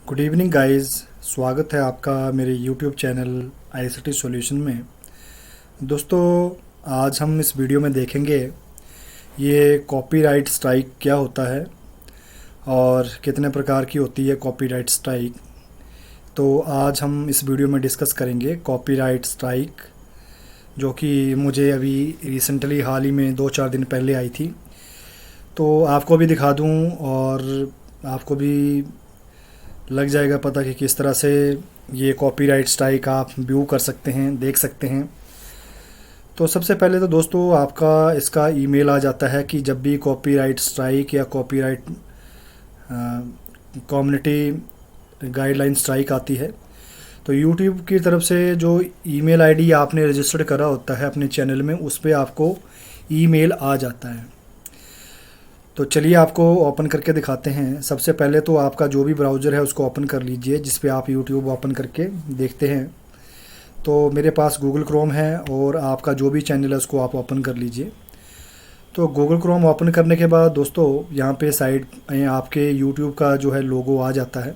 Good evening guys. स्वागत है आपका मेरे यूट्यूब चैनल आईसीटी सॉल्यूशन में। दोस्तों, आज हम इस वीडियो में देखेंगे ये कॉपीराइट स्ट्राइक क्या होता है और कितने प्रकार की होती है कॉपीराइट स्ट्राइक। तो आज हम इस वीडियो में डिस्कस करेंगे कॉपीराइट स्ट्राइक, जो कि मुझे अभी रिसेंटली हाल ही में 2-4 दिन पहले आई थी। तो आपको भी दिखा दूं और आपको भी लग जाएगा पता कि किस तरह से ये कॉपीराइट स्ट्राइक आप व्यू कर सकते हैं, देख सकते हैं। तो सबसे पहले तो दोस्तों आपका इसका ईमेल आ जाता है कि जब भी कॉपीराइट स्ट्राइक या कॉपीराइट कम्युनिटी गाइडलाइन स्ट्राइक आती है तो यूट्यूब की तरफ से जो ईमेल आईडी आपने रजिस्टर्ड करा होता है अपने चैनल में, उस पर आपको ईमेल आ जाता है। तो चलिए आपको ओपन करके दिखाते हैं। सबसे पहले तो आपका जो भी ब्राउज़र है उसको ओपन कर लीजिए जिस पे आप यूट्यूब ओपन करके देखते हैं। तो मेरे पास गूगल क्रोम है और आपका जो भी चैनल है उसको आप ओपन कर लीजिए। तो गूगल क्रोम ओपन करने के बाद दोस्तों यहाँ पे साइड आपके यूट्यूब का जो है लोगो आ जाता है।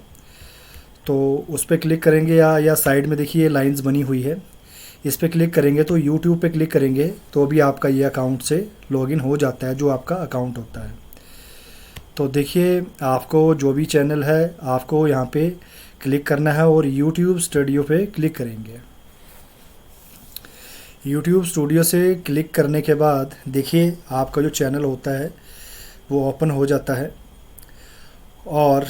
तो उस पर क्लिक करेंगे या साइड में देखिए लाइंस बनी हुई है, इस पर क्लिक करेंगे तो यूट्यूब पे क्लिक करेंगे तो भी आपका ये अकाउंट से लॉगिन हो जाता है, जो आपका अकाउंट होता है। तो देखिए आपको जो भी चैनल है आपको यहाँ पे क्लिक करना है और YouTube स्टूडियो पे क्लिक करेंगे। YouTube स्टूडियो से क्लिक करने के बाद देखिए आपका जो चैनल होता है वो ओपन हो जाता है। और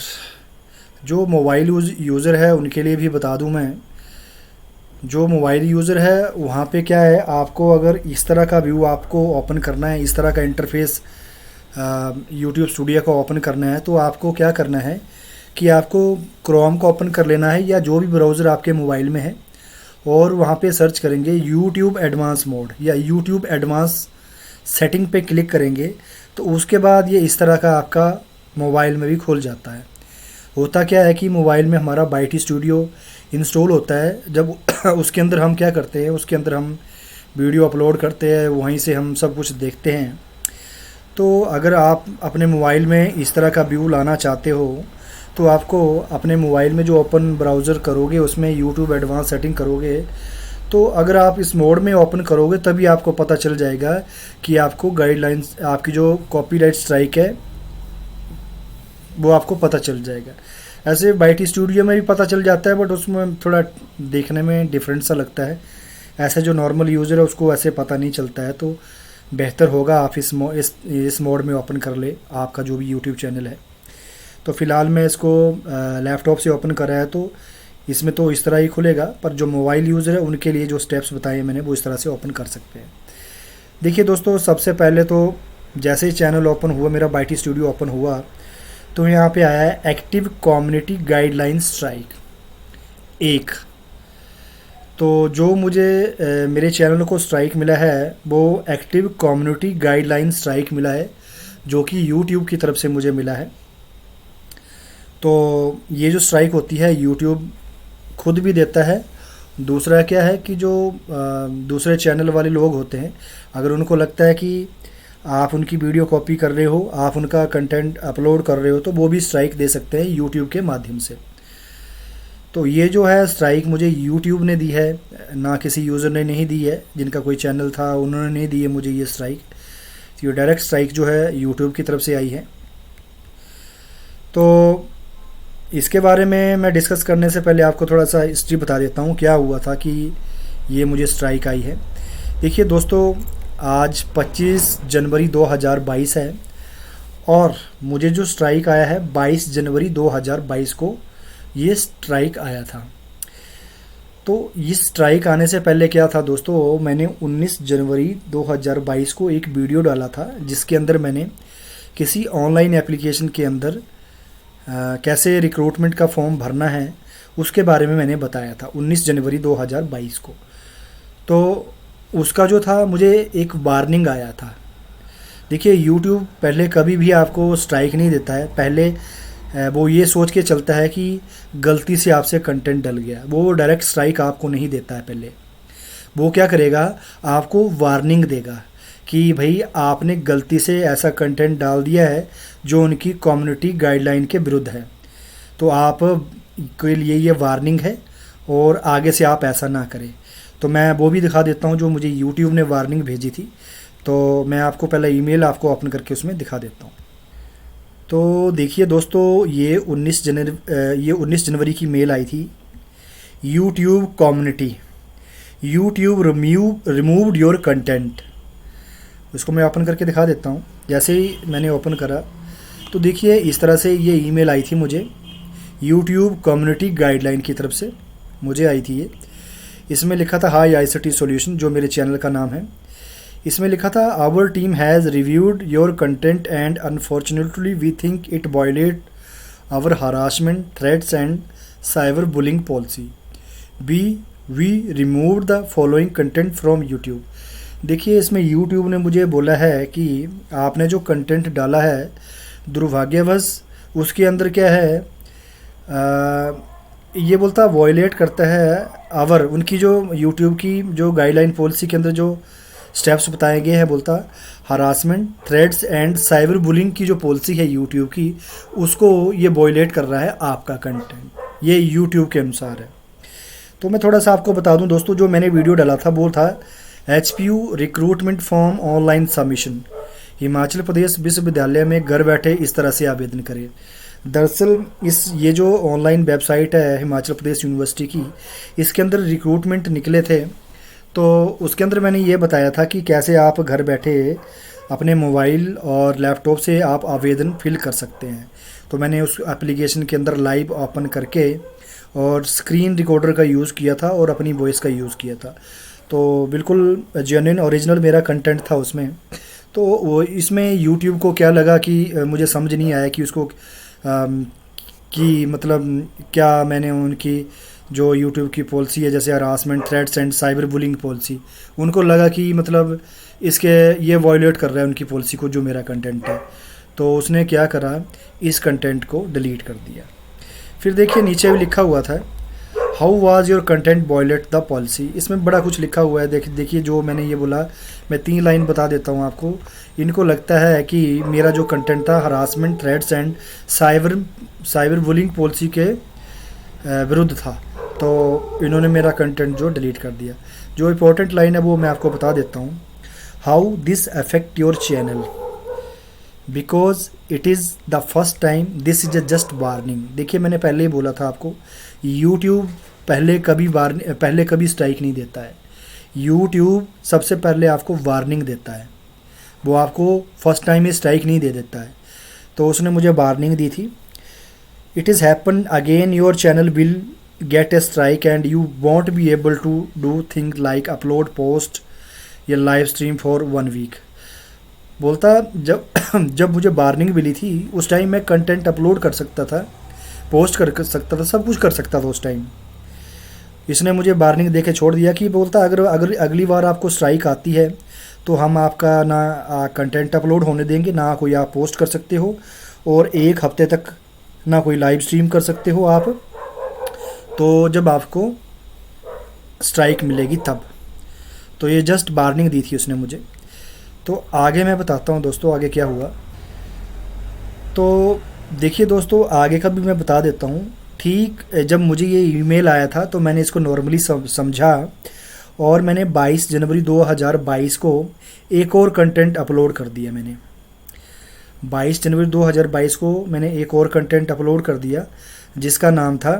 जो मोबाइल यूज़र है उनके लिए भी बता दूं मैं, जो मोबाइल यूज़र है वहाँ पे क्या है, आपको अगर इस तरह का व्यू आपको ओपन करना है, इस तरह का इंटरफेस यूट्यूब स्टूडियो को ओपन करना है, तो आपको क्या करना है कि आपको क्रोम को ओपन कर लेना है या जो भी ब्राउज़र आपके मोबाइल में है, और वहाँ पे सर्च करेंगे यूट्यूब एडवांस मोड या यूट्यूब एडवांस सेटिंग पे क्लिक करेंगे। तो उसके बाद ये इस तरह का आपका मोबाइल में भी खुल जाता है। होता क्या है कि मोबाइल में हमारा बाइट स्टूडियो इंस्टॉल होता है, जब उसके अंदर हम क्या करते हैं, उसके अंदर हम वीडियो अपलोड करते हैं, वहीं से हम सब कुछ देखते हैं। तो अगर आप अपने मोबाइल में इस तरह का व्यू लाना चाहते हो तो आपको अपने मोबाइल में जो ओपन ब्राउज़र करोगे उसमें यूट्यूब एडवांस सेटिंग करोगे, तो अगर आप इस मोड में ओपन करोगे तभी आपको पता चल जाएगा कि आपको गाइडलाइंस, आपकी जो कॉपीराइट स्ट्राइक है वो आपको पता चल जाएगा। ऐसे बाइट स्टूडियो में भी पता चल जाता है, बट उसमें थोड़ा देखने में डिफरेंट सा लगता है। ऐसे जो नॉर्मल यूज़र है उसको ऐसे पता नहीं चलता है। तो बेहतर होगा आप इस मोड में ओपन कर ले आपका जो भी यूट्यूब चैनल है। तो फ़िलहाल मैं इसको लैपटॉप से ओपन कर रहा है तो इसमें तो इस तरह ही खुलेगा, पर जो मोबाइल यूज़र है उनके लिए जो स्टेप्स बताए मैंने वो इस तरह से ओपन कर सकते हैं। देखिए दोस्तों, सबसे पहले तो जैसे ही चैनल ओपन हुआ, मेरा बाइट स्टूडियो ओपन हुआ, तो यहाँ पे आया है एक्टिव कम्युनिटी गाइडलाइन स्ट्राइक 1। तो जो मुझे मेरे चैनल को स्ट्राइक मिला है वो एक्टिव कम्युनिटी गाइडलाइन स्ट्राइक मिला है, जो कि यूट्यूब की तरफ से मुझे मिला है। तो ये जो स्ट्राइक होती है यूट्यूब खुद भी देता है। दूसरा क्या है कि जो दूसरे चैनल वाले लोग होते हैं, अगर उनको लगता है कि आप उनकी वीडियो कॉपी कर रहे हो, आप उनका कंटेंट अपलोड कर रहे हो, तो वो भी स्ट्राइक दे सकते हैं यूट्यूब के माध्यम से। तो ये जो है स्ट्राइक मुझे यूट्यूब ने दी है, ना किसी यूज़र ने नहीं दी है। जिनका कोई चैनल था उन्होंने नहीं दी है मुझे ये स्ट्राइक। तो ये डायरेक्ट स्ट्राइक जो है यूट्यूब की तरफ से आई है। तो इसके बारे में मैं डिस्कस करने से पहले आपको थोड़ा सा हिस्ट्री बता देता हूँ क्या हुआ था कि ये मुझे स्ट्राइक आई है। देखिए दोस्तों, आज 25 जनवरी 2022 है और मुझे जो स्ट्राइक आया है 22 जनवरी 2022 को ये स्ट्राइक आया था। तो इस स्ट्राइक आने से पहले क्या था दोस्तों, मैंने 19 जनवरी 2022 को एक वीडियो डाला था जिसके अंदर मैंने किसी ऑनलाइन एप्लीकेशन के अंदर कैसे रिक्रूटमेंट का फॉर्म भरना है उसके बारे में मैंने बताया था 19 जनवरी 2022 को। तो उसका जो था मुझे एक वार्निंग आया था। देखिए यूट्यूब पहले कभी भी आपको स्ट्राइक नहीं देता है। पहले वो ये सोच के चलता है कि गलती से आपसे कंटेंट डल गया, वो डायरेक्ट स्ट्राइक आपको नहीं देता है। पहले वो क्या करेगा, आपको वार्निंग देगा कि भाई आपने गलती से ऐसा कंटेंट डाल दिया है जो उनकी कम्युनिटी गाइडलाइन के विरुद्ध है, तो आप के लिए ये वार्निंग है और आगे से आप ऐसा ना करें। तो मैं वो भी दिखा देता हूँ जो मुझे यूट्यूब ने वार्निंग भेजी थी। तो मैं आपको पहले ईमेल आपको ओपन करके उसमें दिखा देता हूँ। तो देखिए दोस्तों, ये 19 जनवरी की मेल आई थी। YouTube community, YouTube removed your content. इसको मैं ओपन करके दिखा देता हूँ। जैसे ही मैंने ओपन करा तो देखिए इस तरह से ये ईमेल आई थी मुझे, यूट्यूब कम्युनिटी गाइडलाइन की तरफ से मुझे आई थी ये। इसमें लिखा था हाई आईसीटी सॉल्यूशन, जो मेरे चैनल का नाम है। इसमें लिखा था our team has reviewed your content and unfortunately we think it violate our harassment threats and cyber bullying policy. We removed the following content from YouTube. देखिए इसमें यूट्यूब ने मुझे बोला है कि आपने जो कंटेंट डाला है दुर्भाग्यवश उसके अंदर क्या है, ये बोलता वॉयलेट करता है आवर, उनकी जो यूट्यूब की जो गाइडलाइन पॉलिसी के अंदर जो स्टेप्स बताए गए हैं। बोलता harassment threads and cyber bullying की जो पॉलिसी है यूट्यूब की, उसको ये वॉयलेट कर रहा है आपका कंटेंट, ये यूट्यूब के अनुसार है। तो मैं थोड़ा सा आपको बता दूं दोस्तों, जो मैंने वीडियो डाला था वो था HPU recruitment form online submission. Himachal Pradesh विश्वविद्यालय में घर बैठे इस तरह से आवेदन करें। दरअसल ये जो ऑनलाइन वेबसाइट है हिमाचल प्रदेश यूनिवर्सिटी की, इसके अंदर रिक्रूटमेंट निकले थे। तो उसके अंदर मैंने ये बताया था कि कैसे आप घर बैठे अपने मोबाइल और लैपटॉप से आप आवेदन फिल कर सकते हैं। तो मैंने उस एप्लीकेशन के अंदर लाइव ओपन करके और स्क्रीन रिकॉर्डर का यूज़ किया था और अपनी वॉइस का यूज़ किया था। तो बिल्कुल जेन्युइन ओरिजिनल मेरा कंटेंट था उसमें। तो वो इसमें यूट्यूब को क्या लगा कि मुझे समझ नहीं आया कि उसको कि मतलब क्या मैंने उनकी जो यूट्यूब की पॉलिसी है जैसे harassment threats and cyber bullying policy, उनको लगा कि मतलब इसके ये वॉयलेट कर रहा है उनकी पॉलिसी को जो मेरा कंटेंट है। तो उसने क्या करा, इस कंटेंट को डिलीट कर दिया। फिर देखिए नीचे भी लिखा हुआ था how was your content violate the policy. इसमें बड़ा कुछ लिखा हुआ है। देखिए जो मैंने ये बोला, मैं 3 लाइन बता देता हूँ आपको। इनको लगता है कि मेरा जो कंटेंट था harassment threats and cyber bullying policy के विरुद्ध था, तो इन्होंने मेरा कंटेंट जो डिलीट कर दिया। जो इम्पोर्टेंट लाइन है वो मैं आपको बता देता हूँ। How this affect your channel because it is the first time, this is just warning. देखिए मैंने पहले ही बोला था आपको, यूट्यूब पहले कभी स्ट्राइक नहीं देता है। यूट्यूब सबसे पहले आपको वार्निंग देता है, वो आपको फर्स्ट टाइम में स्ट्राइक नहीं दे देता है। तो उसने मुझे वार्निंग दी थी, it is happen again your channel will get a strike and you won't be able to do thing like upload post या लाइव स्ट्रीम फॉर 1 वीक। बोलता जब मुझे वार्निंग मिली थी उस टाइम मैं कंटेंट अपलोड कर सकता था, पोस्ट कर सकता था, सब कुछ कर सकता था उस टाइम। इसने मुझे वार्निंग दे के छोड़ दिया कि बोलता अगर अगली बार आपको स्ट्राइक आती है तो हम आपका ना कंटेंट अपलोड होने देंगे, ना कोई आप पोस्ट कर सकते हो, और 1 हफ्ते तक ना कोई लाइव स्ट्रीम कर सकते हो आप, तो जब आपको स्ट्राइक मिलेगी तब। तो ये जस्ट वार्निंग दी थी उसने मुझे। तो आगे मैं बताता हूँ दोस्तों आगे क्या हुआ। तो देखिए दोस्तों आगे का भी मैं बता देता हूँ। ठीक जब मुझे ये ईमेल आया था तो मैंने इसको नॉर्मली समझा और मैंने 22 जनवरी 2022 को एक और कंटेंट अपलोड कर दिया। मैंने 22 जनवरी 2022 को मैंने एक और कंटेंट अपलोड कर दिया जिसका नाम था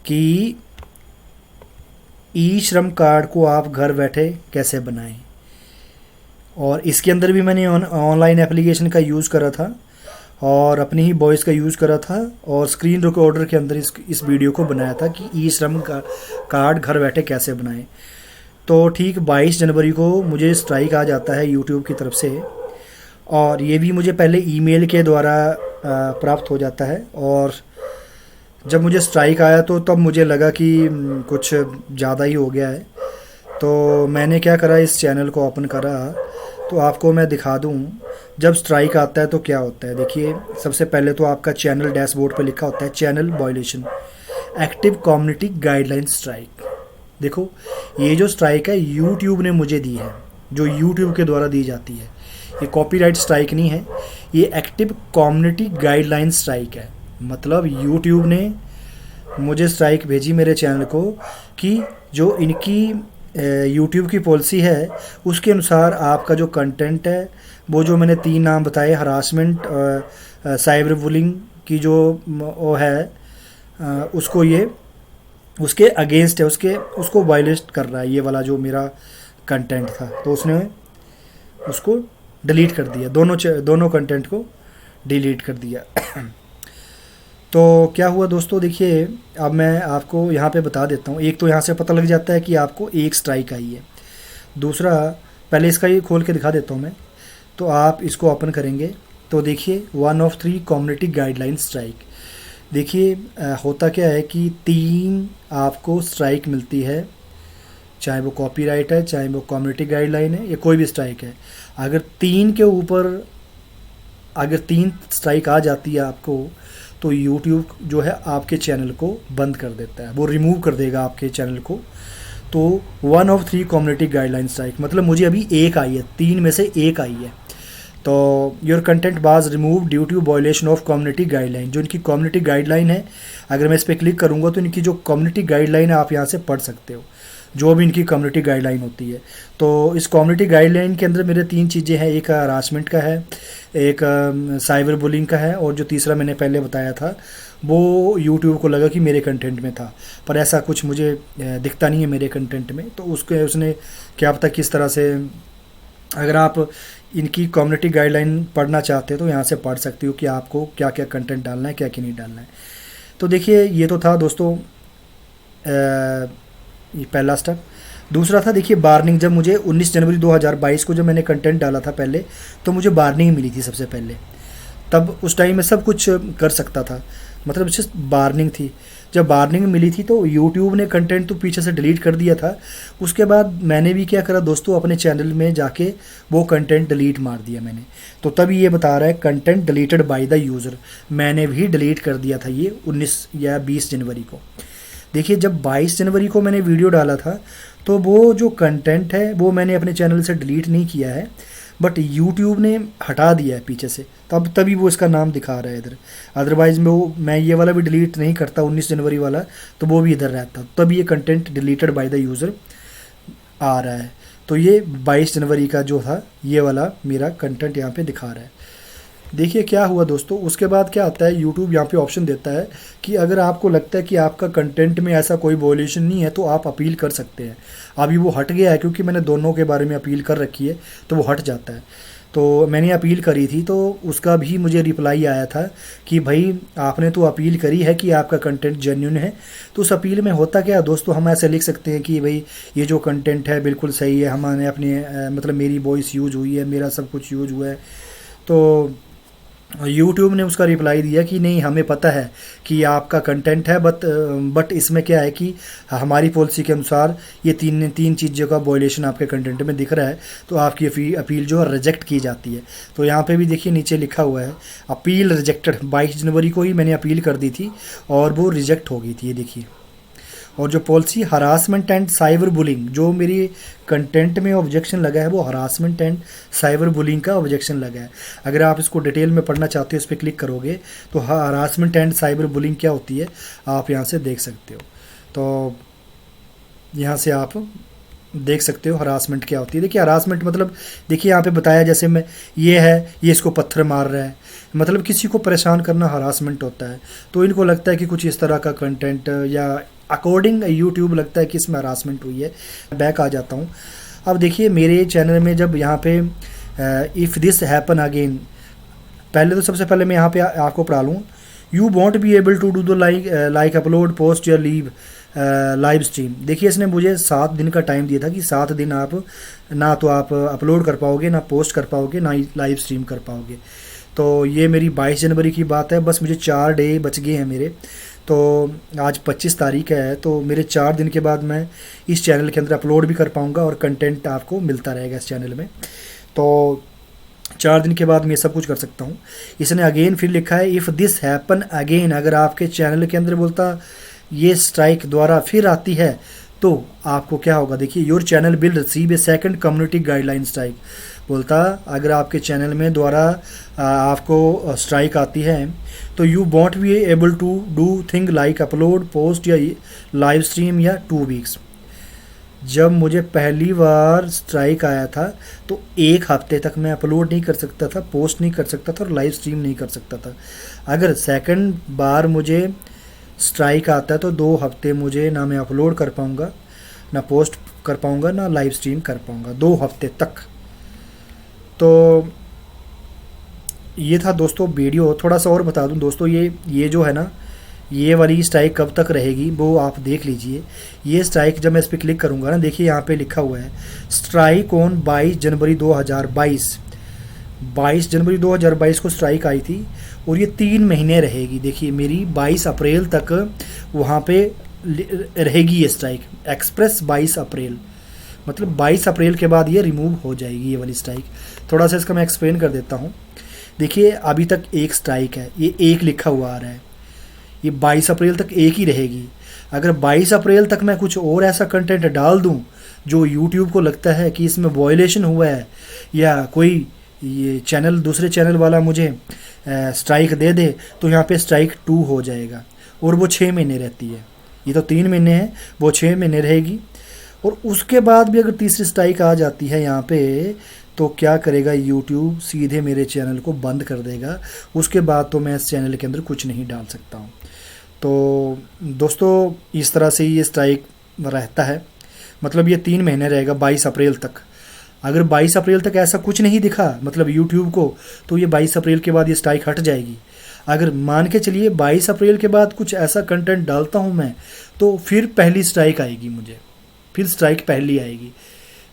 कि ई श्रम कार्ड को आप घर बैठे कैसे बनाएं। और इसके अंदर भी मैंने ऑनलाइन एप्लीकेशन का यूज़ करा था और अपनी ही वॉइस का यूज़ करा था और स्क्रीन रिकॉर्डर के अंदर इस वीडियो को बनाया था कि ई श्रम कार्ड घर बैठे कैसे बनाएं। तो ठीक 22 जनवरी को मुझे स्ट्राइक आ जाता है यूट्यूब की तरफ से, और ये भी मुझे पहले ईमेल के द्वारा प्राप्त हो जाता है। और जब मुझे स्ट्राइक आया तो तब मुझे लगा कि कुछ ज़्यादा ही हो गया है। तो मैंने क्या करा, इस चैनल को ओपन करा तो आपको मैं दिखा दूं जब स्ट्राइक आता है तो क्या होता है। देखिए सबसे पहले तो आपका चैनल डैशबोर्ड पे लिखा होता है channel violation active community guideline strike. देखो ये जो स्ट्राइक है यूट्यूब ने मुझे दी है, जो यूट्यूब के द्वारा दी जाती है। ये कॉपीराइट स्ट्राइक नहीं है, ये एक्टिव कम्युनिटी गाइडलाइन स्ट्राइक है। मतलब यूट्यूब ने मुझे स्ट्राइक भेजी मेरे चैनल को कि जो इनकी यूट्यूब की पॉलिसी है उसके अनुसार आपका जो कंटेंट है, वो जो मैंने 3 नाम बताए, हरासमेंट, साइबर बुलिंग की जो वो है, उसको ये उसके अगेंस्ट है, उसको वायलेट कर रहा है ये वाला जो मेरा कंटेंट था। तो उसने उसको डिलीट कर दिया, दोनों कंटेंट को डिलीट कर दिया। तो क्या हुआ दोस्तों, देखिए अब मैं आपको यहाँ पे बता देता हूँ। एक तो यहाँ से पता लग जाता है कि आपको एक स्ट्राइक आई है। दूसरा, पहले इसका ये खोल के दिखा देता हूँ मैं। तो आप इसको ओपन करेंगे तो देखिए 1 of 3 कम्युनिटी गाइडलाइन स्ट्राइक। देखिए होता क्या है कि 3 आपको स्ट्राइक मिलती है, चाहे वो कॉपीराइट है, चाहे वो कम्युनिटी गाइडलाइन है, या कोई भी स्ट्राइक है। अगर 3 के ऊपर अगर 3 स्ट्राइक आ जाती है आपको, तो यूट्यूब जो है आपके चैनल को बंद कर देता है, वो रिमूव कर देगा आपके चैनल को। तो 1 of 3 कम्युनिटी गाइडलाइन स्ट्राइक मतलब मुझे अभी एक आई है, 3 में से एक आई है। तो your content was remove due to violation of community guideline. जो इनकी कम्युनिटी गाइडलाइन है, अगर मैं इस पर क्लिक करूँगा तो इनकी जो कम्युनिटी गाइडलाइन है आप यहाँ से पढ़ सकते हो, जो भी इनकी कम्युनिटी गाइडलाइन होती है। तो इस कम्युनिटी गाइडलाइन के अंदर मेरे 3 चीज़ें हैं, एक हरासमेंट का है, एक साइबर बुलिंग का है, और जो तीसरा मैंने पहले बताया था वो यूट्यूब को लगा कि मेरे कंटेंट में था, पर ऐसा कुछ मुझे दिखता नहीं है मेरे कंटेंट में। तो उसने क्या पता किस तरह से, अगर आप इनकी कम्युनिटी गाइडलाइन पढ़ना चाहते हो तो यहाँ से पढ़ सकते हो कि आपको क्या क्या कंटेंट डालना है, क्या क्या नहीं डालना है। तो देखिए ये तो था दोस्तों ये पहला स्टेप। दूसरा था देखिए वार्निंग। जब मुझे 19 जनवरी 2022 को जब मैंने कंटेंट डाला था पहले, तो मुझे वार्निंग मिली थी सबसे पहले। तब उस टाइम में सब कुछ कर सकता था, मतलब सिर्फ वार्निंग थी। जब वार्निंग मिली थी तो यूट्यूब ने कंटेंट तो पीछे से डिलीट कर दिया था। उसके बाद मैंने भी क्या करा दोस्तों, अपने चैनल में जाके वो कंटेंट डिलीट मार दिया मैंने। तो तभी ये बता रहा है content deleted by the user. मैंने भी डिलीट कर दिया था ये 19 या 20 जनवरी को। देखिए जब 22 जनवरी को मैंने वीडियो डाला था तो वो जो कंटेंट है वो मैंने अपने चैनल से डिलीट नहीं किया है, बट यूट्यूब ने हटा दिया है पीछे से, तभी वो इसका नाम दिखा रहा है इधर। अदरवाइज़ मैं ये वाला भी डिलीट नहीं करता 19 जनवरी वाला, तो वो भी इधर रहता, तब ये content deleted by the user आ रहा है। तो ये 22 जनवरी का जो था ये वाला मेरा कंटेंट यहाँ पे दिखा रहा है। देखिए क्या हुआ दोस्तों, उसके बाद क्या आता है, यूट्यूब यहाँ पे ऑप्शन देता है कि अगर आपको लगता है कि आपका कंटेंट में ऐसा कोई वॉल्यूशन नहीं है तो आप अपील कर सकते हैं। अभी वो हट गया है क्योंकि मैंने दोनों के बारे में अपील कर रखी है, तो वो हट जाता है। तो मैंने अपील करी थी तो उसका भी मुझे रिप्लाई आया था कि भाई आपने तो अपील करी है कि आपका कंटेंट जेन्युइन है। तो उस अपील में होता क्या है दोस्तों, हम ऐसे लिख सकते हैं कि भाई ये जो कंटेंट है बिल्कुल सही है, हमने अपने मतलब मेरी वॉइस यूज हुई है, मेरा सब कुछ यूज हुआ है। तो यूट्यूब ने उसका रिप्लाई दिया कि नहीं, हमें पता है कि आपका कंटेंट है, बट इसमें क्या है कि हमारी पॉलिसी के अनुसार ये तीन चीज़ों का वॉयलेशन आपके कंटेंट में दिख रहा है, तो आपकी अपील जो है रिजेक्ट की जाती है। तो यहाँ पे भी देखिए नीचे लिखा हुआ है अपील रिजेक्टेड। 22 जनवरी को ही मैंने अपील कर दी थी और वो रिजेक्ट हो गई थी, ये देखिए। और जो policy harassment and cyber bullying, जो मेरी कंटेंट में ऑब्जेक्शन लगा है वो हरासमेंट एंड साइबर बुलिंग का ऑब्जेक्शन लगा है। अगर आप इसको डिटेल में पढ़ना चाहते हो, इस पर क्लिक करोगे तो हरासमेंट एंड साइबर बुलिंग क्या होती है आप यहाँ से देख सकते हो। तो यहाँ से आप देख सकते हो हरासमेंट क्या होती है। देखिए हरासमेंट मतलब देखिए यहाँ पे बताया, जैसे मैं ये है, ये इसको पत्थर मार रहा है, मतलब किसी को परेशान करना हरासमेंट होता है। तो इनको लगता है कि कुछ इस तरह का कंटेंट या अकॉर्डिंग यूट्यूब लगता है कि इसमें हरासमेंट हुई है। बैक आ जाता हूँ। अब देखिए मेरे चैनल में जब यहाँ पे इफ़ दिस हैपन अगेन, पहले तो सबसे पहले मैं यहाँ पे आपको पढ़ा लूँ। You won't be able to do the like upload post या लीव लाइव स्ट्रीम। देखिए इसने मुझे 7 दिन का टाइम दिया था कि 7 दिन आप ना तो आप अपलोड कर पाओगे, ना पोस्ट कर पाओगे, ना ही लाइव स्ट्रीम कर पाओगे। तो ये मेरी 22 जनवरी की बात है, बस मुझे 4 डे बच गए हैं मेरे। तो आज 25 तारीख है, तो मेरे 4 दिन के बाद मैं इस चैनल के अंदर अपलोड भी कर पाऊँगा और कंटेंट आपको मिलता रहेगा इस चैनल में। तो 4 दिन के बाद मैं सब कुछ कर सकता हूँ। इसने अगेन फिर लिखा है इफ़ दिस हैपन अगेन, अगर आपके चैनल के अंदर बोलता ये स्ट्राइक द्वारा फिर आती है तो आपको क्या होगा, देखिए your channel will receive A second community guideline strike. बोलता अगर आपके चैनल में द्वारा आपको स्ट्राइक आती है तो you won't be able to do thing like upload post या लाइव स्ट्रीम या 2 वीक्स। जब मुझे पहली बार स्ट्राइक आया था तो 1 हफ्ते तक मैं अपलोड नहीं कर सकता था, पोस्ट नहीं कर सकता था और लाइव स्ट्रीम नहीं कर सकता था। अगर सेकंड बार मुझे स्ट्राइक आता है तो 2 हफ्ते मुझे ना मैं अपलोड कर पाऊँगा, ना पोस्ट कर पाऊँगा, ना लाइव स्ट्रीम कर पाऊँगा, 2 हफ्ते तक। तो ये था दोस्तों वीडियो। थोड़ा सा और बता दूं दोस्तों, ये जो है ना, ये वाली स्ट्राइक कब तक रहेगी वो आप देख लीजिए। ये स्ट्राइक जब मैं इस पर क्लिक करूँगा ना, देखिए यहाँ पे लिखा हुआ है स्ट्राइक ऑन 22 जनवरी 2022। 22 जनवरी 2022 को स्ट्राइक आई थी और ये 3 महीने रहेगी। देखिए मेरी 22 अप्रैल तक वहाँ पे रहेगी ये स्ट्राइक, एक्सप्रेस 22 अप्रैल, मतलब 22 अप्रैल के बाद ये रिमूव हो जाएगी ये वाली स्ट्राइक। थोड़ा सा इसका मैं एक्सप्लेन कर देता हूँ। देखिए अभी तक एक स्ट्राइक है, ये 1 लिखा हुआ आ रहा है, ये 22 अप्रैल तक 1 ही रहेगी। अगर 22 अप्रैल तक मैं कुछ और ऐसा कंटेंट डाल दूँ जो यूट्यूब को लगता है कि इसमें वायलेशन हुआ है, या कोई ये चैनल दूसरे चैनल वाला मुझे स्ट्राइक दे दे, तो यहाँ पे स्ट्राइक 2 हो जाएगा और वो 6 महीने रहती है। ये तो 3 महीने है, वो 6 महीने रहेगी। और उसके बाद भी अगर तीसरी स्ट्राइक आ जाती है यहाँ पे, तो क्या करेगा यूट्यूब, सीधे मेरे चैनल को बंद कर देगा। उसके बाद तो मैं इस चैनल के अंदर कुछ नहीं डाल सकता हूँ। तो दोस्तों इस तरह से ये स्ट्राइक रहता है, मतलब ये 3 महीने रहेगा 22 अप्रैल तक। अगर 22 अप्रैल तक ऐसा कुछ नहीं दिखा मतलब यूट्यूब को, तो ये 22 अप्रैल के बाद ये स्ट्राइक हट जाएगी। अगर मान के चलिए 22 अप्रैल के बाद कुछ ऐसा कंटेंट डालता हूँ मैं, तो फिर पहली स्ट्राइक आएगी मुझे, फिर स्ट्राइक पहली आएगी।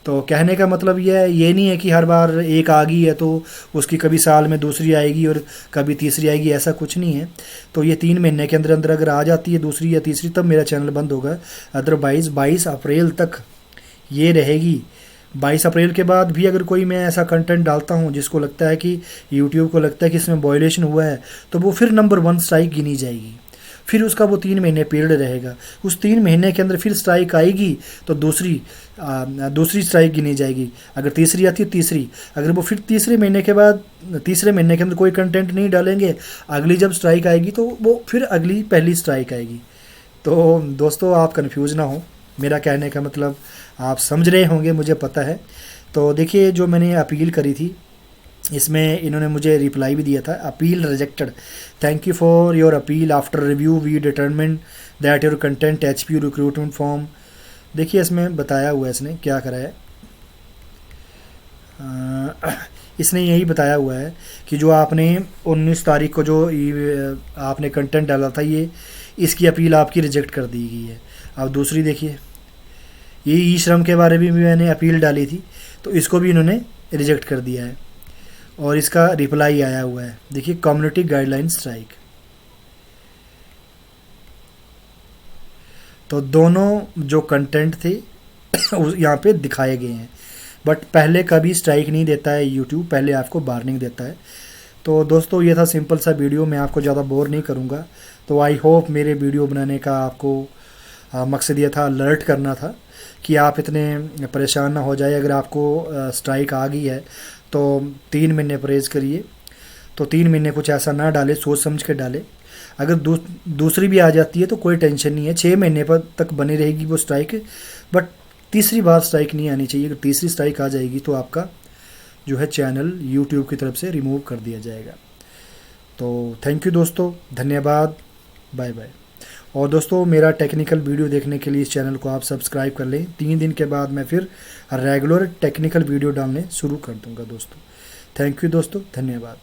तो कहने का मतलब ये नहीं है कि हर बार एक आ गई है तो उसकी कभी साल में दूसरी आएगी और कभी तीसरी आएगी, ऐसा कुछ नहीं है। तो ये 3 महीने के अंदर अंदर अगर आ जाती है दूसरी या तीसरी, तब मेरा चैनल बंद होगा। अदरवाइज़ 22 अप्रैल तक ये रहेगी। 22 अप्रैल के बाद भी अगर कोई मैं ऐसा कंटेंट डालता हूँ जिसको लगता है कि यूट्यूब को लगता है कि इसमें वायलेशन हुआ है, तो वो फिर नंबर 1 स्ट्राइक गिनी जाएगी। फिर उसका वो 3 महीने पीरियड रहेगा। उस 3 महीने के अंदर फिर स्ट्राइक आएगी तो दूसरी स्ट्राइक गिनी जाएगी। अगर तीसरी आती है तीसरी, अगर वो फिर तीसरे महीने के बाद तीसरे महीने के अंदर कोई कंटेंट नहीं डालेंगे, अगली जब स्ट्राइक आएगी तो वो फिर अगली पहली स्ट्राइक आएगी। तो दोस्तों आप कंफ्यूज ना हो, मेरा कहने का मतलब आप समझ रहे होंगे, मुझे पता है। तो देखिए जो मैंने अपील करी थी, इसमें इन्होंने मुझे रिप्लाई भी दिया था, appeal rejected, thank you for your appeal, after review we determine that your content HPU recruitment form. देखिए इसमें बताया हुआ है इसने क्या करा है, इसने यही बताया हुआ है कि जो आपने 19 तारीख को जो आपने कंटेंट डाला था, ये इसकी अपील आपकी रिजेक्ट कर दी गई है। अब दूसरी देखिए, ये ई श्रम के बारे में भी मैंने अपील डाली थी, तो इसको भी इन्होंने रिजेक्ट कर दिया है और इसका रिप्लाई आया हुआ है। देखिए कम्युनिटी गाइडलाइन स्ट्राइक। तो दोनों जो कंटेंट थे यहाँ पे दिखाए गए हैं, बट पहले कभी स्ट्राइक नहीं देता है यूट्यूब, पहले आपको वार्निंग देता है। तो दोस्तों ये था सिंपल सा वीडियो, मैं आपको ज़्यादा बोर नहीं करूँगा। तो आई होप मेरे वीडियो बनाने का आपको मकसद ये था, अलर्ट करना था कि आप इतने परेशान ना हो जाए। अगर आपको स्ट्राइक आ गई है तो 3 महीने परहेज़ करिए, तो 3 महीने कुछ ऐसा ना डाले, सोच समझ के डाले। अगर दूसरी भी आ जाती है तो कोई टेंशन नहीं है, 6 महीने पर तक बनी रहेगी वो स्ट्राइक, बट तीसरी बार स्ट्राइक नहीं आनी चाहिए। अगर तीसरी स्ट्राइक आ जाएगी तो आपका जो है चैनल यूट्यूब की तरफ से रिमूव कर दिया जाएगा। तो थैंक यू दोस्तों, धन्यवाद, बाय बाय। और दोस्तों मेरा टेक्निकल वीडियो देखने के लिए इस चैनल को आप सब्सक्राइब कर लें। 3 दिन के बाद मैं फिर रेगुलर टेक्निकल वीडियो डालने शुरू कर दूंगा दोस्तों। थैंक यू दोस्तों, धन्यवाद।